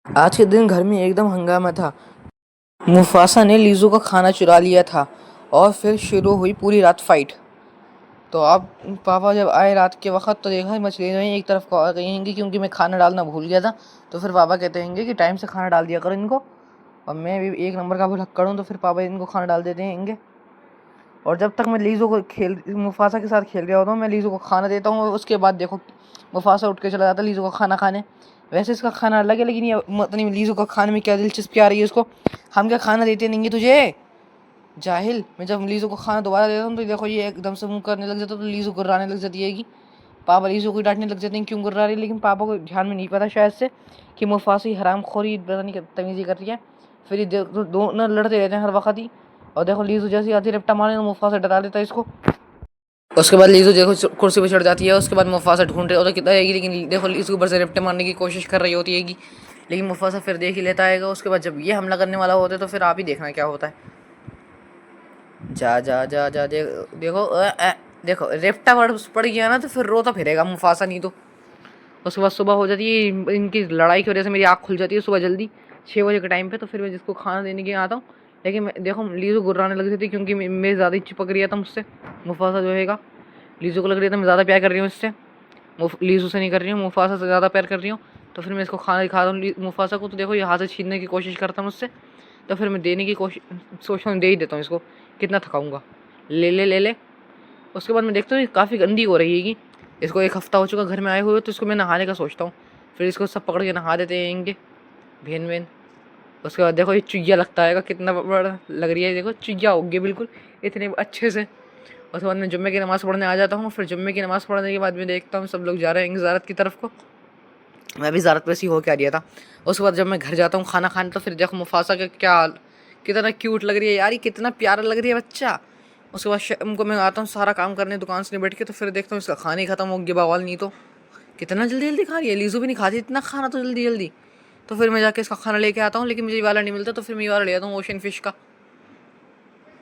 आज के दिन घर में एकदम हंगामा था। मुफासा ने लीज़ो का खाना चुरा लिया था और फिर शुरू हुई पूरी रात फाइट। तो अब पापा जब आए रात के वक्त तो देखा मछलियाँ एक तरफ को आ गई होंगी क्योंकि मैं खाना डालना भूल गया था। तो फिर पापा कहते होंगे कि टाइम से खाना डाल दिया करो इनको, और मैं भी एक नंबर का भुलक्कड़ हूँ तो फिर पापा इनको खाना डाल देते होंगे। और जब तक मैं लीज़ो को मुफासा के साथ खेल रहा होता हूँ, मैं लीज़ो को खाना देता हूँ और उसके बाद देखो मुफासा उठ के चला जाता है लीज़ो का खाना खाने। वैसे इसका खाना अलग है, लेकिन ये पता नहीं लीज़ो का खाने में क्या दिलचस्पी आ रही है उसको। हम क्या खाना देते नहीं तुझे जाहिल। मैं जब लीज़ो को खाना दोबारा देता हूँ तो देखो ये एकदम से मुँह करने लग जाता है, तो लीज़ो गुर्राने लग जाती है कि पापा लीज़ो को डांटने लग जाते हैं क्यों गुर्रा रही है। लेकिन पापा को ध्यान में नहीं पता शायद से कि मुफासा ही हरामखोरी पता नहीं तमीज़ी कर रही है। फिर ये दोनों लड़ते रहते हैं हर वक्त ही। और देखो लीज़ो जैसी आती रपटा मारने तो मुफासा डरा देता है इसको। उसके बाद लीज़ो देखो कुर्सी पर चढ़ जाती है। उसके बाद मुफासा ढूंढ रहे होता कितना आएगी, लेकिन देखो लीज़ो ऊपर से रपटे मारने की कोशिश कर रही होती है, लेकिन मुफासा फिर देख ही लेता है। उसके बाद जब ये हमला करने वाला होता है तो फिर आप ही देखना क्या होता है। जा जा जा जा देखो देखो रेप्टा पड़ गया ना तो फिर रोता फिरेगा मुफासा, नहीं तो। उसके बाद सुबह हो जाती है, इनकी लड़ाई की वजह से मेरी आँख खुल जाती है सुबह जल्दी 6 बजे के टाइम पे। तो फिर मैं जिसको खाना देने के आता हूँ, लेकिन मैं देखो लीज़ो गुर्राने लग जाती है क्योंकि मैं ज़्यादा ही चिपक रही था मुझसे। मुफासा जो है लीज़ो को लग रही था मैं ज़्यादा प्यार कर रही हूँ इससे, लीज़ो से नहीं कर रही हूँ, मुफासा से ज़्यादा प्यार कर रही हूँ। तो फिर मैं इसको खाना दिखाता हूँ मुफासा को। तो देखो ये हाथ से छीनने की कोशिश करता हूँ मुझसे। तो फिर मैं देने की कोशिश सोचता हूँ, दे ही देता हूँ इसको, कितना थकाऊँगा, ले ले ले ले। उसके बाद मैं देखता हूँ काफ़ी गंदी हो रही है कि इसको 1 हफ़्ता हो चुका घर में आए हुए, तो इसको मैं नहाने का सोचता हूँ। फिर इसको सब पकड़ के नहा देते हैं इनके भेन वेन। उसके बाद देखो ये चुईया लगता है, कितना बड़ा लग रही है, देखो चुईया हो गई बिल्कुल इतने अच्छे से। उसके बाद मैं जुम्मे की नमाज़ पढ़ने आ जाता हूँ। फिर जुम्मे की नमाज़ पढ़ने के बाद मैं देखता हूँ सब लोग जा रहे हैं ज़ियारत की तरफ को। मैं भी ज़्यारत वैसी हो के आ रहा था। उसके बाद जब मैं घर जाता हूँ खाना खाने, तो फिर देखो मुफासा का क्या हाल, कितना क्यूट लग रही है यार, ये कितना प्यारा लग रही है बच्चा। उसके बाद शाम को मैं आता हूँ सारा काम करने दुकान से बैठ के, तो फिर देखता हूँ इसका खाना ही ख़त्म हो गया बवाल, नहीं तो कितना जल्दी जल्दी खा रही है। लीज़ो भी नहीं खाती इतना खाना तो जल्दी जल्दी। तो फिर मैं जाके इसका खाना लेके आता हूँ, लेकिन मुझे ये वाला नहीं मिलता, तो फिर मैं ये वाला ले आता हूँ ओशन फिश का।